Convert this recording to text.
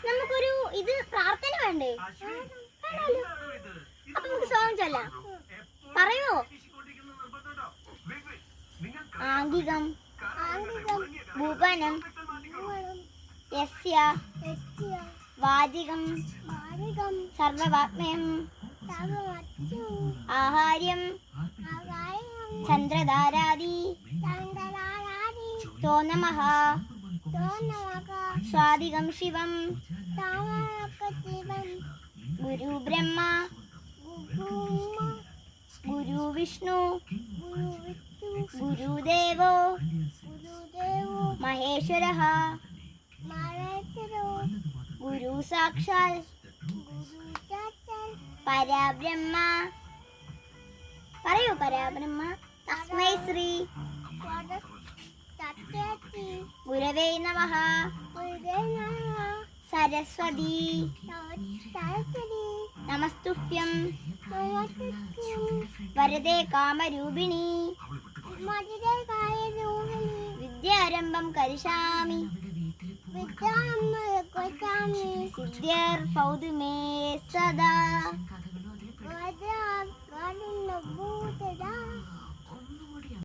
നമുക്കൊരു ഇത് പ്രാർത്ഥന വേണ്ടേ? വേണമല്ലോ. അപ്പൊ നമുക്ക് സോങ് ചൊല്ലാം. പറയുമോ? ആംഗികം ഭുവനം യസ്യ വാചികം സർവവാഗ്മയം ആഹാര്യം ചന്ദ്രധാരാദി തോ നമഃ സ്വാദികം ശിവം ഗുരു ബ്രഹ്മ ഗുരു വിഷ്ണു ഗുരുദേവോ മഹേശ്വരഃ ഗുരു സാക്ഷാൽ പരബ്രഹ്മ. പറയൂ പരബ്രഹ്മ. തസ്മൈ ശ്രീ ഗുരവേ നമഃ. സരസ്വതി നമസ്തുഭ്യം വരദേ കാമരൂപിണി വിദ്യാരംഭം കരിഷ്യാമി സിദ്ധ്യർഭവതു മേ സദാ.